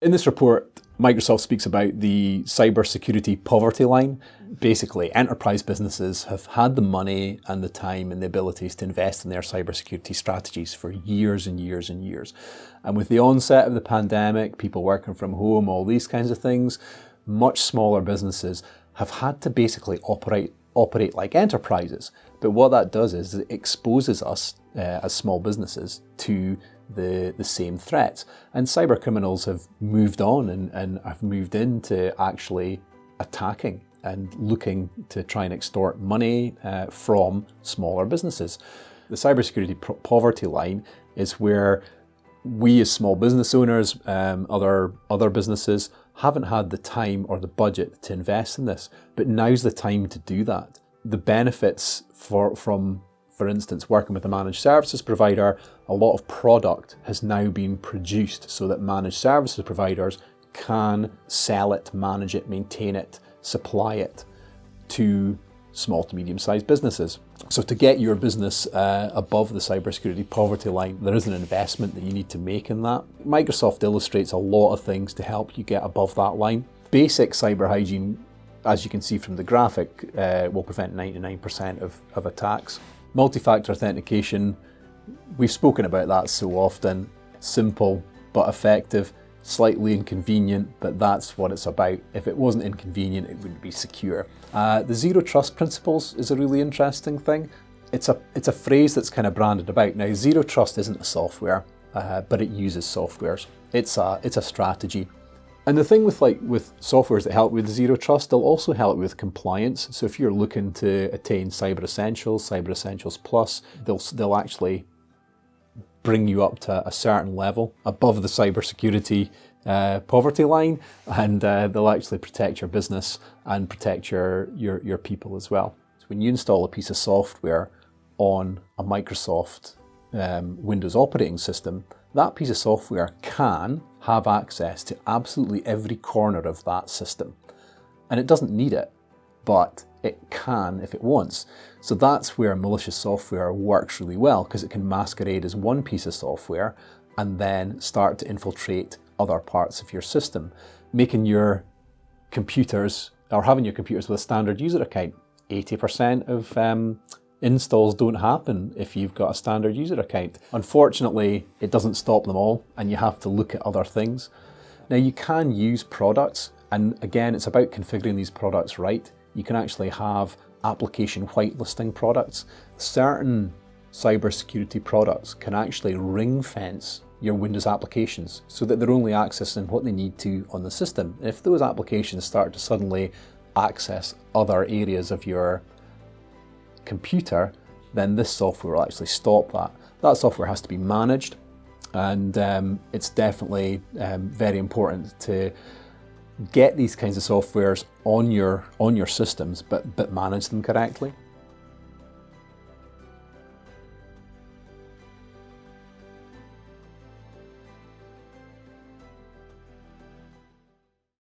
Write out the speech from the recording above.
In this report, Microsoft speaks about the cybersecurity poverty line. Basically, enterprise businesses have had the money and the time and the abilities to invest in their cybersecurity strategies for years and years and years. And with the onset of the pandemic, people working from home, all these kinds of things, much smaller businesses have had to basically operate like enterprises. But what that does is it exposes us as small businesses to the same threats. And cyber criminals have moved on and have moved into actually attacking and looking to try and extort money from smaller businesses. The cybersecurity poverty line is where we as small business owners, other businesses, haven't had the time or the budget to invest in this, but now's the time to do that. The benefits from, for instance, working with a managed services provider, a lot of product has now been produced so that managed services providers can sell it, manage it, maintain it, supply it to small to medium-sized businesses. So to get your business above the cybersecurity poverty line, there is an investment that you need to make in that. Microsoft illustrates a lot of things to help you get above that line. Basic cyber hygiene, as you can see from the graphic, will prevent 99% of attacks. Multi-factor authentication, we've spoken about that so often. Simple but effective, slightly inconvenient, but that's what it's about. If it wasn't inconvenient, it wouldn't be secure. The zero trust principles is a really interesting thing. It's a phrase that's kind of branded about. Now, zero trust isn't a software, but it uses softwares. It's a strategy. And the thing with softwares that help with zero trust, they'll also help with compliance. So if you're looking to attain Cyber Essentials Plus, they'll actually bring you up to a certain level above the cybersecurity poverty line, and they'll actually protect your business and protect your people as well. So when you install a piece of software on a Microsoft Windows operating system, that piece of software can have access to absolutely every corner of that system. And it doesn't need it, but it can if it wants. So that's where malicious software works really well, because it can masquerade as one piece of software and then start to infiltrate other parts of your system, making your computers, or having your computers with a standard user account. 80% of installs don't happen if you've got a standard user account. Unfortunately, it doesn't stop them all, and you have to look at other things. Now, you can use products, and again, it's about configuring these products right. You can actually have application whitelisting products. Certain cybersecurity products can actually ring fence your Windows applications so that they're only accessing what they need to on the system. If those applications start to suddenly access other areas of your computer, then this software will actually stop that. That software has to be managed, and it's definitely very important to get these kinds of softwares on your systems, but manage them correctly.